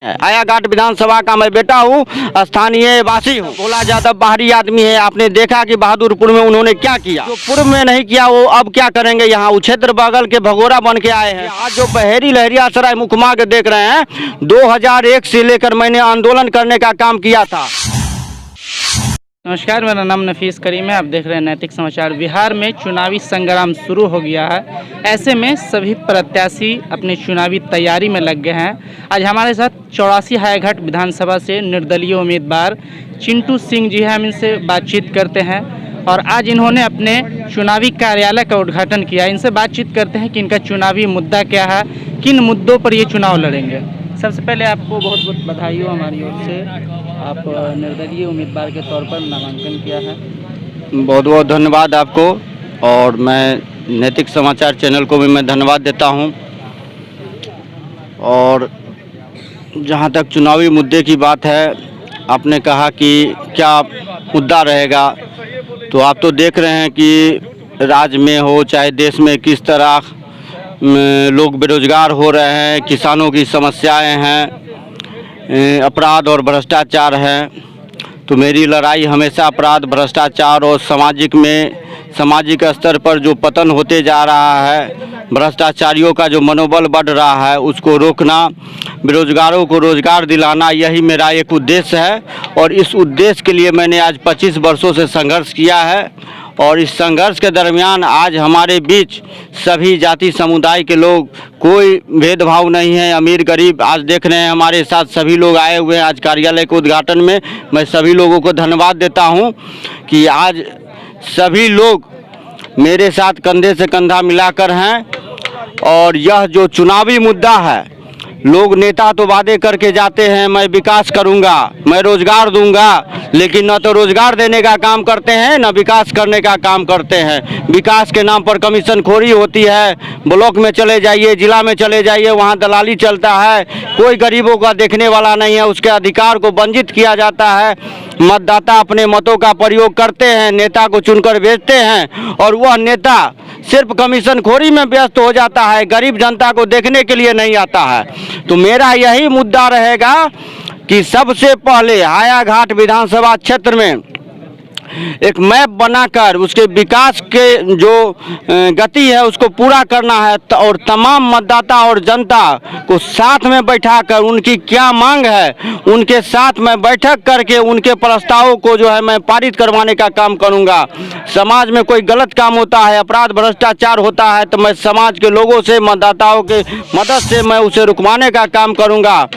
हायाघाट विधानसभा का मैं बेटा हूँ, स्थानीय वासी हूँ। भोला यादव बाहरी आदमी है। आपने देखा कि बहादुरपुर में उन्होंने क्या किया, जो पूर्व में नहीं किया वो अब क्या करेंगे। यहाँ उक्षेत्र बगल के भगोरा बन के आए हैं। आज जो बहेरी लहरियासराय मुकमा के देख रहे हैं, 2001 से लेकर मैंने आंदोलन करने का काम किया था। नमस्कार, मेरा नाम नफीस करीम है। आप देख रहे हैं नैतिक समाचार। बिहार में चुनावी संग्राम शुरू हो गया है। ऐसे में सभी प्रत्याशी अपनी चुनावी तैयारी में लग गए हैं। आज हमारे साथ 84 हायाघाट विधानसभा से निर्दलीय उम्मीदवार चिंटू सिंह जी हैं। हम इनसे बातचीत करते हैं और आज इन्होंने अपने चुनावी कार्यालय का उद्घाटन किया। इनसे बातचीत करते हैं कि इनका चुनावी मुद्दा क्या है, किन मुद्दों पर ये चुनाव लड़ेंगे। सबसे पहले आपको बहुत बहुत बधाई हो हमारी ओर से। आप निर्दलीय उम्मीदवार के तौर पर नामांकन किया है। बहुत बहुत धन्यवाद आपको, और मैं नैतिक समाचार चैनल को भी मैं धन्यवाद देता हूं। और जहां तक चुनावी मुद्दे की बात है, आपने कहा कि क्या मुद्दा रहेगा, तो आप तो देख रहे हैं कि राज्य में हो चाहे देश में किस तरह लोग बेरोजगार हो रहे हैं, किसानों की समस्याएं हैं, अपराध और भ्रष्टाचार है। तो मेरी लड़ाई हमेशा अपराध, भ्रष्टाचार और सामाजिक स्तर पर जो पतन होते जा रहा है, भ्रष्टाचारियों का जो मनोबल बढ़ रहा है, उसको रोकना, बेरोजगारों को रोजगार दिलाना, यही मेरा एक उद्देश्य है। और इस उद्देश्य के लिए मैंने आज 25 वर्षों से संघर्ष किया है। और इस संघर्ष के दरमियान आज हमारे बीच सभी जाति समुदाय के लोग, कोई भेदभाव नहीं है, अमीर गरीब। आज देख रहे हैं हमारे साथ सभी लोग आए हुए हैं आज कार्यालय के उद्घाटन में। मैं सभी लोगों को धन्यवाद देता हूं कि आज सभी लोग मेरे साथ कंधे से कंधा मिलाकर हैं। और यह जो चुनावी मुद्दा है, लोग नेता तो वादे करके जाते हैं, मैं विकास करूंगा, मैं रोजगार दूंगा, लेकिन न तो रोजगार देने का काम करते हैं, न विकास करने का काम करते हैं। विकास के नाम पर कमीशन खोरी होती है। ब्लॉक में चले जाइए, जिला में चले जाइए, वहाँ दलाली चलता है। कोई गरीबों का देखने वाला नहीं है, उसके अधिकार को वंचित किया जाता है। मतदाता अपने मतों का प्रयोग करते हैं, नेता को चुनकर भेजते हैं, और वह नेता सिर्फ कमीशन खोरी में व्यस्त हो जाता है, गरीब जनता को देखने के लिए नहीं आता है। तो मेरा यही मुद्दा रहेगा कि सबसे पहले हायाघाट विधानसभा क्षेत्र में एक मैप बनाकर उसके विकास के जो गति है उसको पूरा करना है। और तमाम मतदाता और जनता को साथ में बैठाकर उनकी क्या मांग है, उनके साथ में बैठक करके उनके प्रस्तावों को जो है मैं पारित करवाने का काम करूंगा। समाज में कोई गलत काम होता है, अपराध भ्रष्टाचार होता है, तो मैं समाज के लोगों से, मतदाताओं के मदद से मैं उसे रुकवाने का काम करूंगा।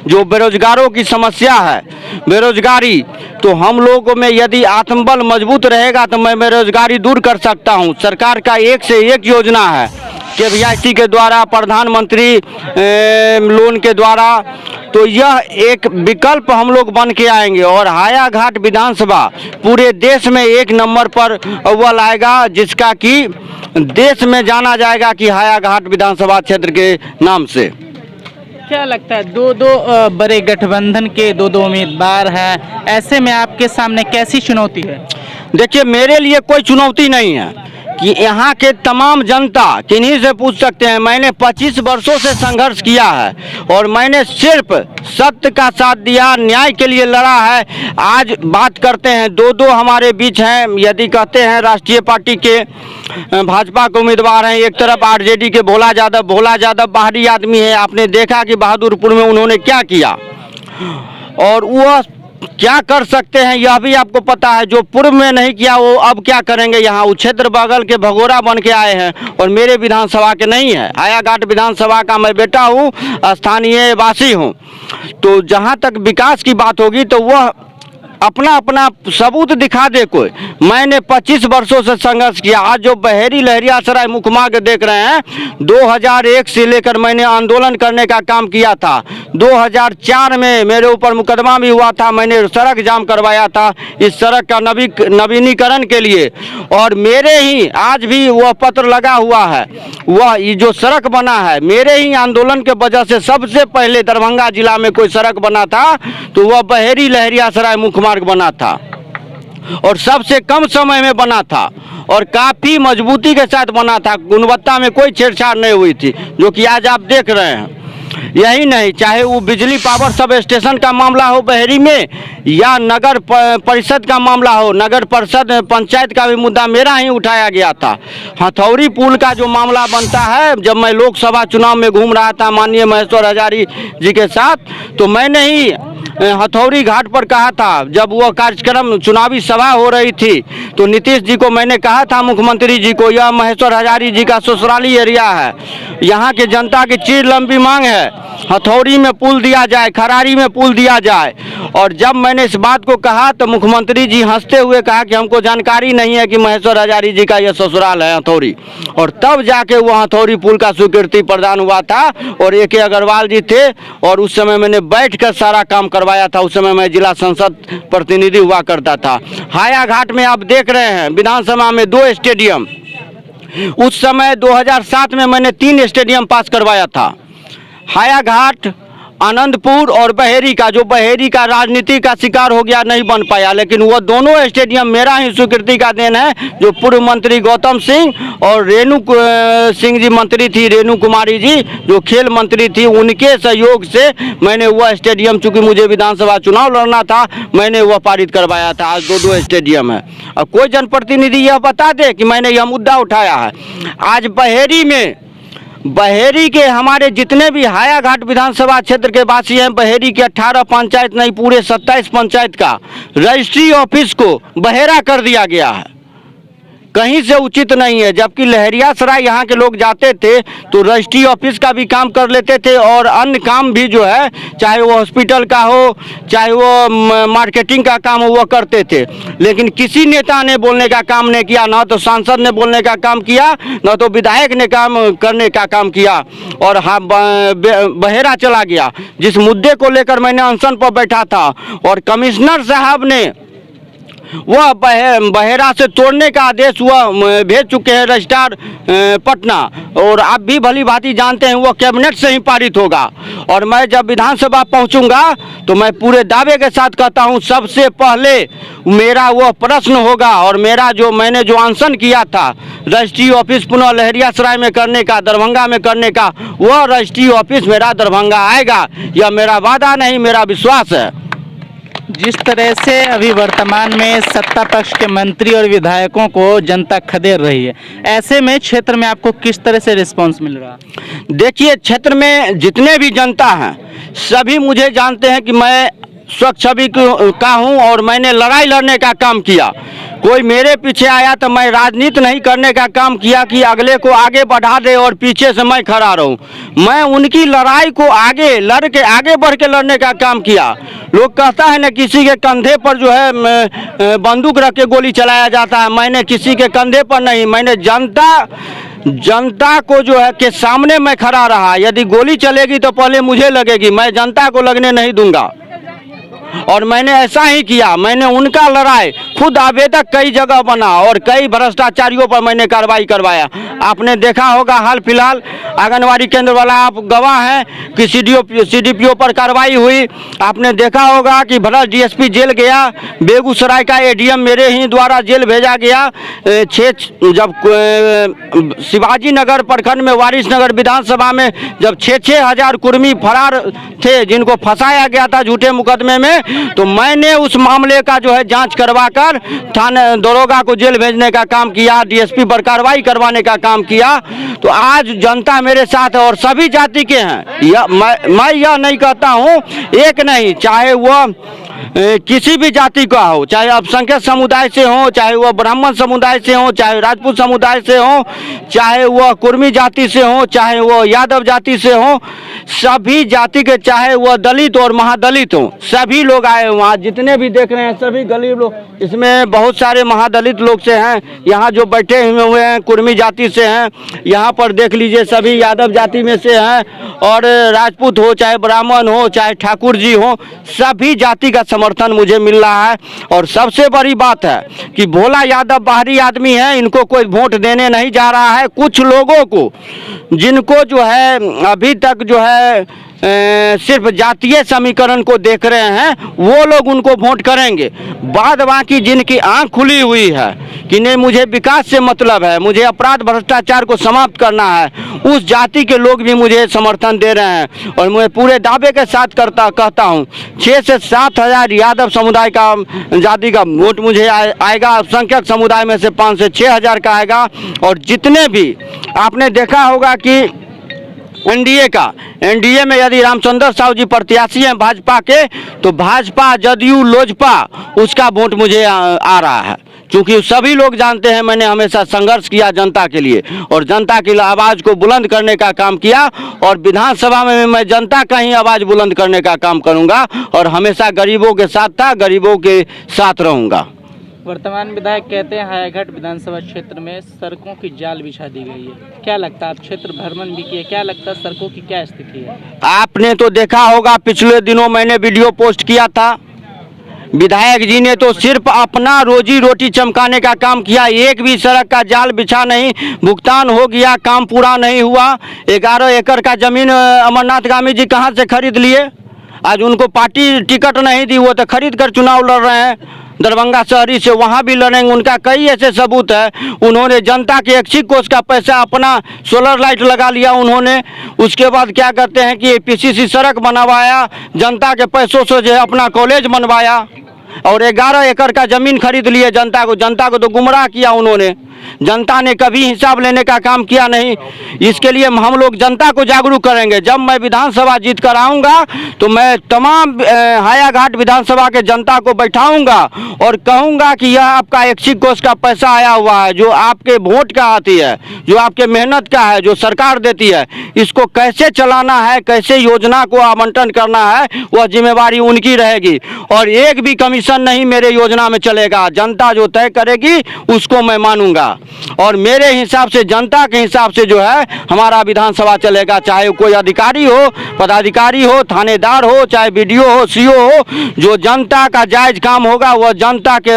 जो बेरोजगारों की समस्या है, बेरोजगारी, तो हम लोगों में यदि आत्मबल मजबूत रहेगा तो मैं बेरोजगारी दूर कर सकता हूं। सरकार का एक से एक योजना है, KVIC के द्वारा, प्रधानमंत्री लोन के द्वारा, तो यह एक विकल्प हम लोग बन के आएंगे। और हायाघाट विधानसभा पूरे देश में एक नंबर पर अव्वल आएगा, जिसका कि देश में जाना जाएगा कि हायाघाट विधानसभा क्षेत्र के नाम से। क्या लगता है, दो बड़े गठबंधन के दो उम्मीदवार हैं, ऐसे में आपके सामने कैसी चुनौती है? देखिए, मेरे लिए कोई चुनौती नहीं है कि यहाँ के तमाम जनता किन्हीं से पूछ सकते हैं। मैंने 25 वर्षों से संघर्ष किया है और मैंने सिर्फ सत्य का साथ दिया, न्याय के लिए लड़ा है। आज बात करते हैं, दो हमारे बीच हैं। यदि कहते हैं राष्ट्रीय पार्टी के भाजपा के उम्मीदवार हैं, एक तरफ RJD के भोला यादव बाहरी आदमी है। आपने देखा कि बहादुरपुर में उन्होंने क्या किया, और वह क्या कर सकते हैं यह भी आपको पता है। जो पूर्व में नहीं किया वो अब क्या करेंगे। यहाँ उक्षेत्र बगल के भगोरा बन के आए हैं और मेरे विधानसभा के नहीं है। हायाघाट विधानसभा का मैं बेटा हूँ, स्थानीय वासी हूँ। तो जहाँ तक विकास की बात होगी तो वह अपना अपना सबूत दिखा दे कोई। मैंने 25 वर्षों से संघर्ष किया। आज जो बहेरी लहरियासराय मुकमा के देख रहे हैं, 2001 से लेकर मैंने आंदोलन करने का काम किया था। 2004 में मेरे ऊपर मुकदमा भी हुआ था, मैंने सड़क जाम करवाया था इस सड़क का नवीनीकरण के लिए। और मेरे ही आज भी वह पत्र लगा हुआ है, वह ये जो सड़क बना है मेरे ही आंदोलन के वजह से। सबसे पहले दरभंगा जिला में कोई सड़क बना था तो वह बहेरी लहरियासराय मुख्य मार्ग बना था, और सबसे कम समय में बना था, और काफ़ी मजबूती के साथ बना था। गुणवत्ता में कोई छेड़छाड़ नहीं हुई थी, जो कि आज आप देख रहे हैं। यही नहीं, चाहे वो बिजली पावर सब स्टेशन का मामला हो बहेरी में, या नगर परिषद का मामला हो, नगर परिषद पंचायत का भी मुद्दा मेरा ही उठाया गया था। हथौड़ी पुल का जो मामला बनता है, जब मैं लोकसभा चुनाव में घूम रहा था माननीय महेश्वर हजारी जी के साथ, तो मैंने ही हथौड़ी घाट पर कहा था, जब वो कार्यक्रम चुनावी सभा हो रही थी, तो नीतीश जी को मैंने कहा था, मुख्यमंत्री जी को, यह महेश्वर हजारी जी का ससुराली एरिया है, यहाँ के जनता की चिर लंबी मांग है, हथौड़ी में पुल दिया जाए, खरारी में पुल दिया जाए। और जब मैंने इस बात को कहा तो मुख्यमंत्री जी हंसते हुए कहा कि हमको जानकारी नहीं है कि महेश्वर हजारी जी का यह ससुराल है हथौड़ी। और तब जाके वो हथौड़ी पुल का स्वीकृति प्रदान हुआ था, और A.K. अग्रवाल जी थे, और उस समय मैंने बैठकर सारा काम करवाया था। उस समय मैं जिला संसद प्रतिनिधि हुआ करता था। हाया घाट में आप देख रहे हैं विधानसभा में 2 स्टेडियम, उस समय 2007 में मैंने 3 स्टेडियम पास करवाया था। हाया घाट, आनंदपुर और बहेरी का, जो बहेरी का राजनीति का शिकार हो गया, नहीं बन पाया, लेकिन वो दोनों स्टेडियम मेरा ही स्वीकृति का देन है, जो पूर्व मंत्री गौतम सिंह और रेणु सिंह जी मंत्री थी, रेणु कुमारी जी जो खेल मंत्री थी, उनके सहयोग से मैंने वह स्टेडियम, चूंकि मुझे विधानसभा चुनाव लड़ना था, मैंने वह पारित करवाया था। आज 2 स्टेडियम है। अब कोई जनप्रतिनिधि यह बता दे कि मैंने यह मुद्दा उठाया है। आज बहेरी के हमारे जितने भी हाया घाट विधानसभा क्षेत्र के वासी हैं, बहेरी के 18 पंचायत नहीं, पूरे 27 पंचायत का रजिस्ट्री ऑफिस को बहेरा कर दिया गया है। कहीं से उचित नहीं है। जबकि लहरियासराय यहाँ के लोग जाते थे तो रजिस्ट्री ऑफिस का भी काम कर लेते थे, और अन्य काम भी जो है, चाहे वो हॉस्पिटल का हो, चाहे वो मार्केटिंग का काम हो, वो करते थे। लेकिन किसी नेता ने बोलने का काम नहीं किया, ना तो सांसद ने बोलने का काम किया, ना तो विधायक ने काम करने का काम किया, और हाँ बहेरा चला गया। जिस मुद्दे को लेकर मैंने अनशन पर बैठा था, और कमिश्नर साहब ने वह बहेरा से तोड़ने का आदेश वह भेज चुके हैं रजिस्ट्रार पटना, और आप भी भली भांति जानते हैं वह कैबिनेट से ही पारित होगा। और मैं जब विधानसभा पहुंचूंगा तो मैं पूरे दावे के साथ कहता हूं, सबसे पहले मेरा वह प्रश्न होगा, और मैंने जो अनशन किया था रजिस्ट्री ऑफिस पुनः लहरियासराय में करने का, दरभंगा में करने का, वह रजिस्ट्री ऑफिस मेरा दरभंगा आएगा। यह मेरा वादा नहीं, मेरा विश्वास है। जिस तरह से अभी वर्तमान में सत्ता पक्ष के मंत्री और विधायकों को जनता खदेड़ रही है, ऐसे में क्षेत्र में आपको किस तरह से रिस्पांस मिल रहा? देखिए, क्षेत्र में जितने भी जनता हैं सभी मुझे जानते हैं कि मैं स्वच्छ छवि का हूं, और मैंने लड़ाई लड़ने का काम किया। कोई मेरे पीछे आया तो मैं राजनीति नहीं करने का काम किया कि अगले को आगे बढ़ा दे और पीछे से मैं खड़ा रहूं। मैं उनकी लड़ाई को आगे बढ़ के लड़ने का काम किया। लोग कहता है ना, किसी के कंधे पर जो है बंदूक रख के गोली चलाया जाता है, मैंने किसी के कंधे पर नहीं, मैंने जनता को जो है के सामने मैं खड़ा रहा। यदि गोली चलेगी तो पहले मुझे लगेगी, मैं जनता को लगने नहीं दूंगा। और मैंने ऐसा ही किया। मैंने उनका लड़ाई, खुद आवेदक कई जगह बना और कई भ्रष्टाचारियों पर मैंने कार्रवाई करवाया। आपने देखा होगा हाल फिलहाल आंगनवाड़ी केंद्र वाला, आप गवाह हैं कि CDPO पर कार्रवाई हुई। आपने देखा होगा कि भ्रष्ट DSP जेल गया। बेगूसराय का ADM मेरे ही द्वारा जेल भेजा गया। जब शिवाजी नगर प्रखंड में वारिस नगर विधानसभा में जब 6-6 हजार कुर्मी फरार थे, जिनको फंसाया गया था झूठे मुकदमे में, तो मैंने उस मामले का जो है जांच करवाकर थाने दरोगा को जेल भेजने का काम किया, DSP पर कार्रवाई करवाने का काम किया। तो आज जनता मेरे साथ है और सभी जाति के हैं। मैं यह नहीं कहता हूँ, एक नहीं, चाहे वह किसी भी जाति का हो, चाहे अल्पसंख्यक समुदाय से हो, चाहे वह ब्राह्मण समुदाय से हो, चाहे राजपूत समुदाय से हो, चाहे वह कुर्मी जाति से हो, चाहे वह यादव जाति से हो, सभी जाति के, चाहे वह दलित और महादलित हो, सभी लोग आए वहाँ। जितने भी देख रहे हैं सभी गरीब लोग, इसमें बहुत सारे महादलित लोग से हैं, यहाँ जो बैठे हुए हैं कुर्मी जाति से हैं, यहाँ पर देख लीजिए सभी यादव जाति में से हैं, और राजपूत हो, चाहे ब्राह्मण हो, चाहे ठाकुर जी हो, सभी जाति का समर्थन मुझे मिल रहा है। और सबसे बड़ी बात है कि भोला यादव बाहरी आदमी है, इनको कोई वोट देने नहीं जा रहा है। कुछ लोगों को, जिनको जो है अभी तक जो है सिर्फ जातीय समीकरण को देख रहे हैं वो लोग उनको वोट करेंगे। बाद बाकी जिनकी आंख खुली हुई है कि नहीं मुझे विकास से मतलब है, मुझे अपराध भ्रष्टाचार को समाप्त करना है, उस जाति के लोग भी मुझे समर्थन दे रहे हैं। और मैं पूरे दावे के साथ कहता हूँ 6 से 7 हज़ार यादव समुदाय का जाति का वोट मुझे आएगा, अल्पसंख्यक समुदाय में से 5 से 6 हज़ार का आएगा। और जितने भी आपने देखा होगा कि एनडीए में यदि रामचंद्र साहू जी प्रत्याशी हैं भाजपा के, तो भाजपा जदयू लोजपा उसका वोट मुझे आ रहा है, क्योंकि सभी लोग जानते हैं मैंने हमेशा संघर्ष किया जनता के लिए और जनता की आवाज़ को बुलंद करने का काम किया। और विधानसभा में मैं जनता का ही आवाज़ बुलंद करने का काम करूंगा और हमेशा गरीबों के साथ था, गरीबों के साथ रहूंगा। वर्तमान विधायक कहते हैं हायाघाट विधानसभा क्षेत्र में सड़कों की जाल बिछा दी गई है, क्या लगता है? आप क्षेत्र भ्रमण भी किए, क्या लगता है सड़कों की क्या स्थिति है? आपने तो देखा होगा पिछले दिनों मैंने वीडियो पोस्ट किया था, विधायक जी ने तो सिर्फ अपना रोजी रोटी चमकाने का काम किया, एक भी सड़क का जाल बिछा नहीं, भुगतान हो गया, काम पूरा नहीं हुआ। 11 एकड़ का जमीन अमरनाथ गामी जी कहाँ से खरीद लिए? आज उनको पार्टी टिकट नहीं दी, वो तो खरीद कर चुनाव लड़ रहे हैं दरभंगा शहरी से, वहाँ भी लड़ेंगे। उनका कई ऐसे सबूत है, उन्होंने जनता के ऐच्छिक कोष का पैसा अपना सोलर लाइट लगा लिया उन्होंने। उसके बाद क्या करते हैं कि पीसीसी सड़क बनवाया, जनता के पैसों से जो है अपना कॉलेज बनवाया और 11 एकड़ का ज़मीन खरीद लिए जनता को तो गुमराह किया उन्होंने। जनता ने कभी हिसाब लेने का काम किया नहीं। इसके लिए हम लोग जनता को जागरूक करेंगे। जब मैं विधानसभा जीत कर आऊँगा तो मैं तमाम हायाघाट विधानसभा के जनता को बैठाऊंगा और कहूँगा कि यह आपका ऐच्छिक कोष का पैसा आया हुआ है, जो आपके वोट का आती है, जो आपके मेहनत का है, जो सरकार देती है, इसको कैसे चलाना है, कैसे योजना को आवंटन करना है, वह जिम्मेवारी उनकी रहेगी। और एक भी कमीशन नहीं मेरे योजना में चलेगा, जनता जो तय करेगी उसको मैं मानूंगा। और मेरे हिसाब से, जनता के हिसाब से जो है हमारा विधानसभा चलेगा, चाहे कोई अधिकारी हो, पदाधिकारी हो, थानेदार हो, चाहे बीडीओ हो, सीओ हो, जो जनता का जायज काम होगा वह जनता के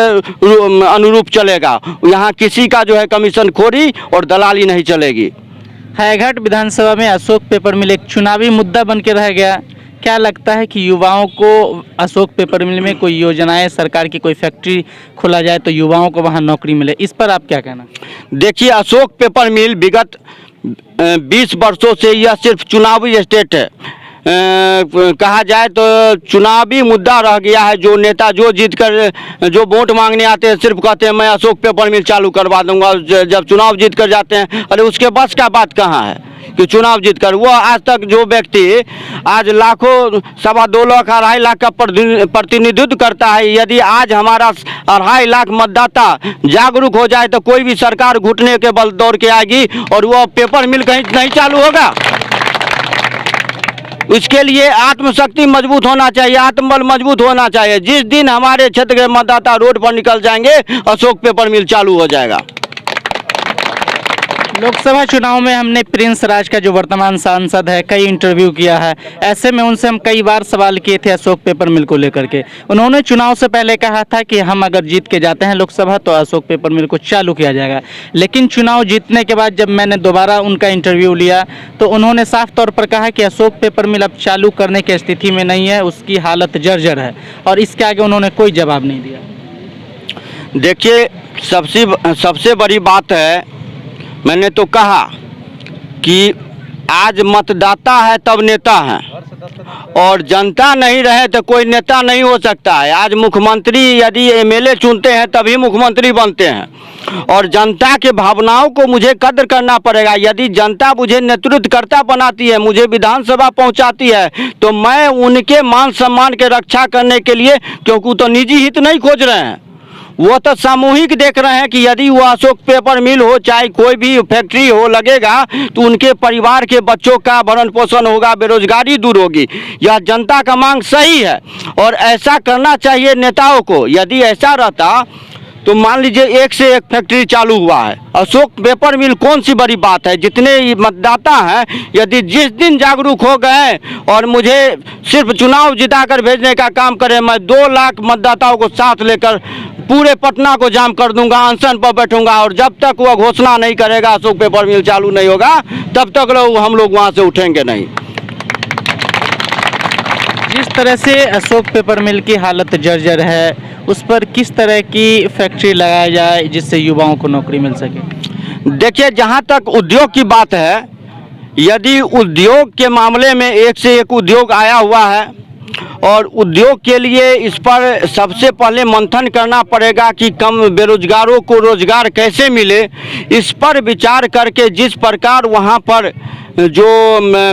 अनुरूप चलेगा। यहाँ किसी का जो है कमीशन खोरी और दलाली नहीं चलेगी। हायाघाट विधानसभा में अशोक पेपर मिल एक चुनावी मुद्दा बन के रह गया, क्या लगता है कि युवाओं को अशोक पेपर मिल में कोई योजनाएं, सरकार की कोई फैक्ट्री खोला जाए तो युवाओं को वहां नौकरी मिले, इस पर आप क्या कहना? देखिए, अशोक पेपर मिल विगत 20 वर्षों से यह सिर्फ चुनावी स्टेट है, कहा जाए तो चुनावी मुद्दा रह गया है। जो नेता जो जीत कर जो वोट मांगने आते हैं सिर्फ कहते हैं मैं अशोक पेपर मिल चालू करवा दूंगा, जब चुनाव जीत कर जाते हैं अरे उसके बस का बात कहाँ है कि चुनाव जीत कर। वो आज तक जो व्यक्ति आज लाखों, 2.25 लाख 2.5 लाख का प्रतिनिधित्व करता है, यदि आज हमारा 2.5 लाख मतदाता जागरूक हो जाए तो कोई भी सरकार घुटने के बल दौड़ के आएगी और वो पेपर मिल कहीं नहीं चालू होगा। इसके लिए आत्मशक्ति मजबूत होना चाहिए, आत्मबल मजबूत होना चाहिए। जिस दिन हमारे क्षेत्र के मतदाता रोड पर निकल जाएंगे अशोक पेपर मिल चालू हो जाएगा। लोकसभा चुनाव में हमने प्रिंस राज का जो वर्तमान सांसद है कई इंटरव्यू किया है, ऐसे में उनसे हम कई बार सवाल किए थे अशोक पेपर मिल को लेकर के। उन्होंने चुनाव से पहले कहा था कि हम अगर जीत के जाते हैं लोकसभा तो अशोक पेपर मिल को चालू किया जाएगा, लेकिन चुनाव जीतने के बाद जब मैंने दोबारा उनका इंटरव्यू लिया तो उन्होंने साफ तौर पर कहा कि अशोक पेपर मिल अब चालू करने की स्थिति में नहीं है, उसकी हालत जर्जर है, और इसके आगे उन्होंने कोई जवाब नहीं दिया। देखिए, सबसे बड़ी बात है, मैंने तो कहा कि आज मतदाता है तब नेता है, और जनता नहीं रहे तो कोई नेता नहीं हो सकता है। आज मुख्यमंत्री यदि एमएलए चुनते हैं तभी मुख्यमंत्री बनते हैं, और जनता के भावनाओं को मुझे कद्र करना पड़ेगा। यदि जनता मुझे नेतृत्वकर्ता बनाती है, मुझे विधानसभा पहुंचाती है, तो मैं उनके मान सम्मान के रक्षा करने के लिए, क्योंकि वो तो निजी हित नहीं खोज रहे हैं, वो तो सामूहिक देख रहे हैं कि यदि वो अशोक पेपर मिल हो, चाहे कोई भी फैक्ट्री हो लगेगा तो उनके परिवार के बच्चों का भरण पोषण होगा, बेरोजगारी दूर होगी। यह जनता का मांग सही है और ऐसा करना चाहिए नेताओं को। यदि ऐसा रहता तो मान लीजिए 1 से 1 फैक्ट्री चालू हुआ है, अशोक पेपर मिल कौन सी बड़ी बात है। जितने मतदाता हैं यदि जिस दिन जागरूक हो गए और मुझे सिर्फ चुनाव जिताकर भेजने का काम करें, मैं 2 लाख मतदाताओं को साथ लेकर पूरे पटना को जाम कर दूंगा, अनशन पर बैठूंगा, और जब तक वह घोषणा नहीं करेगा अशोक पेपर मिल चालू नहीं होगा तब तक हम लोग वहां से उठेंगे नहीं। तरह से अशोक पेपर मिल की हालत जर्जर है, उस पर किस तरह की फैक्ट्री लगाया जाए जिससे युवाओं को नौकरी मिल सके? देखिए, जहाँ तक उद्योग की बात है, यदि उद्योग के मामले में एक से एक उद्योग आया हुआ है और उद्योग के लिए इस पर सबसे पहले मंथन करना पड़ेगा कि कम बेरोजगारों को रोजगार कैसे मिले। इस पर विचार करके जिस प्रकार वहाँ पर जो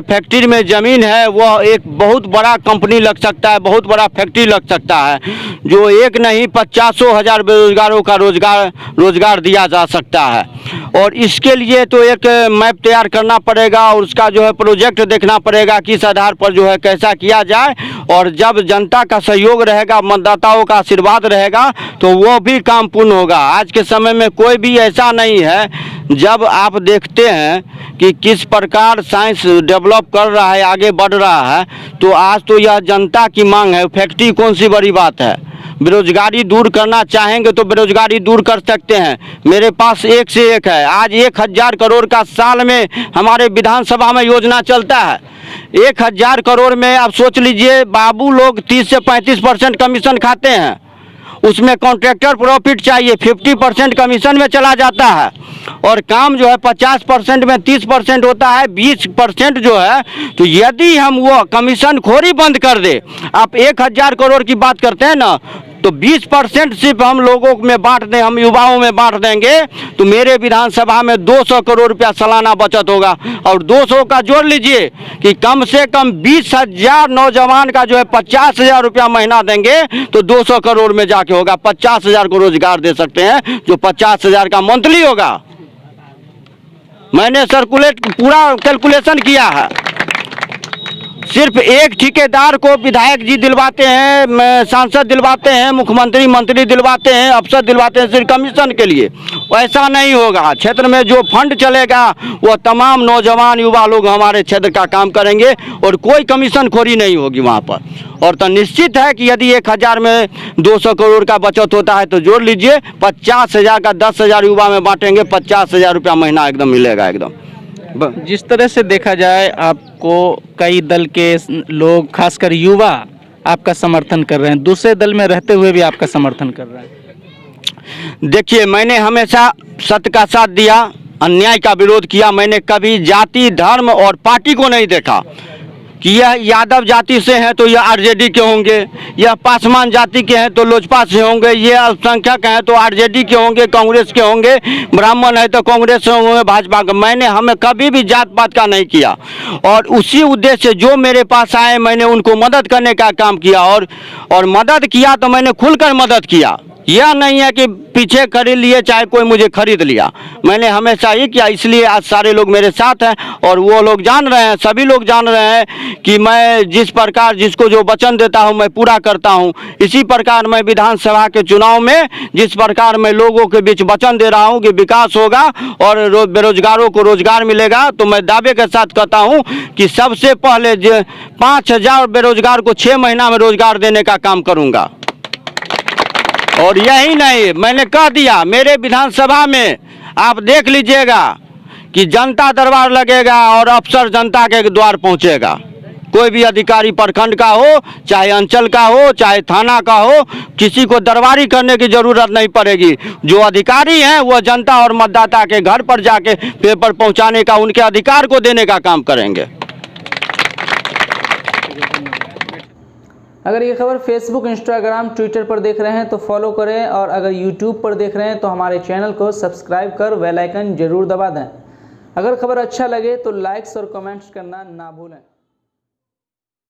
फैक्ट्री में ज़मीन है वह एक बहुत बड़ा कंपनी लग सकता है, बहुत बड़ा फैक्ट्री लग सकता है, जो एक नहीं 50,000 बेरोजगारों का रोजगार दिया जा सकता है। और इसके लिए तो एक मैप तैयार करना पड़ेगा और उसका जो है प्रोजेक्ट देखना पड़ेगा, किस आधार पर जो है कैसा किया जाए। और जब जनता का सहयोग रहेगा, मतदाताओं का आशीर्वाद रहेगा, तो वो भी काम पूर्ण होगा। आज के समय में कोई भी ऐसा नहीं है, जब आप देखते हैं कि किस प्रकार साइंस डेवलप कर रहा है, आगे बढ़ रहा है, तो आज तो यह जनता की मांग है। फैक्ट्री कौन सी बड़ी बात है? बेरोजगारी दूर करना चाहेंगे तो बेरोजगारी दूर कर सकते हैं। मेरे पास एक से एक है। आज 1,000 करोड़ का साल में हमारे विधानसभा में योजना चलता है। 1,000 करोड़ में आप सोच लीजिए, बाबू लोग 30 से 35% कमीशन खाते हैं, उसमें कॉन्ट्रैक्टर प्रॉफिट चाहिए, 50% कमीशन में चला जाता है। और काम जो है 50% में 30% होता है, 20% जो है। तो यदि हम वो कमीशन खोरी बंद कर दे, आप 1,000 करोड़ की बात करते हैं ना, तो 20% सिर्फ हम लोगों में बांट दें, हम युवाओं में बांट देंगे, तो मेरे विधानसभा में 200 करोड़ रुपया सालाना बचत होगा। और 200 का जोड़ लीजिए कि कम से कम 20,000 नौजवान का जो है 50,000 रुपया महीना देंगे, तो 200 करोड़ में जाके होगा। 50,000 को रोजगार दे सकते हैं, जो 50,000 का मंथली होगा। मैंने पूरा कैलकुलेशन किया है। सिर्फ एक ठेकेदार को विधायक जी दिलवाते हैं, सांसद दिलवाते हैं, मुख्यमंत्री मंत्री दिलवाते हैं, अफसर दिलवाते हैं सिर्फ कमीशन के लिए। ऐसा नहीं होगा। क्षेत्र में जो फंड चलेगा वो तमाम नौजवान युवा लोग हमारे क्षेत्र का काम करेंगे और कोई कमीशन खोरी नहीं होगी वहाँ पर। और तो निश्चित है कि यदि 1,000 में 200 करोड़ का बचत होता है तो जोड़ लीजिए, 50,000 का 10,000 युवा में बांटेंगे, 50,000 रुपया महीना एकदम मिलेगा एकदम। जिस तरह से देखा जाए, आपको कई दल के लोग, खासकर युवा, आपका समर्थन कर रहे हैं, दूसरे दल में रहते हुए भी आपका समर्थन कर रहे हैं। देखिए, मैंने हमेशा सत्य का साथ दिया, अन्याय का विरोध किया। मैंने कभी जाति, धर्म और पार्टी को नहीं देखा कि यह यादव जाति से हैं तो यह आरजेडी के होंगे, यह पासवान जाति के हैं तो लोजपा से होंगे, ये अल्पसंख्यक हैं तो आरजेडी के होंगे, कांग्रेस के होंगे, ब्राह्मण है तो कांग्रेस से होंगे, भाजपा के। मैंने हमें कभी भी जात पात का नहीं किया। और उसी उद्देश्य से जो मेरे पास आए, मैंने उनको मदद करने का काम किया। और मदद किया तो मैंने खुलकर मदद किया। यह नहीं है कि पीछे खरीद लिए चाहे कोई मुझे खरीद लिया। मैंने हमेशा ही किया, इसलिए आज सारे लोग मेरे साथ हैं। और वो लोग जान रहे हैं, सभी लोग जान रहे हैं कि मैं जिस प्रकार जिसको जो वचन देता हूं मैं पूरा करता हूं। इसी प्रकार मैं विधानसभा के चुनाव में जिस प्रकार मैं लोगों के बीच वचन दे रहा हूं कि विकास होगा और बेरोजगारों को रोजगार मिलेगा, तो मैं दावे के साथ कहता हूँ कि सबसे पहले 5,000 बेरोजगार को 6 महीना में रोजगार देने का काम करूँगा। और यही नहीं, मैंने कह दिया, मेरे विधानसभा में आप देख लीजिएगा कि जनता दरबार लगेगा और अफसर जनता के द्वार पहुंचेगा। कोई भी अधिकारी प्रखंड का हो, चाहे अंचल का हो, चाहे थाना का हो, किसी को दरबारी करने की जरूरत नहीं पड़ेगी। जो अधिकारी हैं वो जनता और मतदाता के घर पर जाके पेपर पहुंचाने का, उनके अधिकार को देने का काम करेंगे। अगर ये खबर फेसबुक, इंस्टाग्राम, ट्विटर पर देख रहे हैं तो फॉलो करें, और अगर यूट्यूब पर देख रहे हैं तो हमारे चैनल को सब्सक्राइब कर बेल आइकन जरूर दबा दें। अगर खबर अच्छा लगे तो लाइक्स और कमेंट्स करना ना भूलें।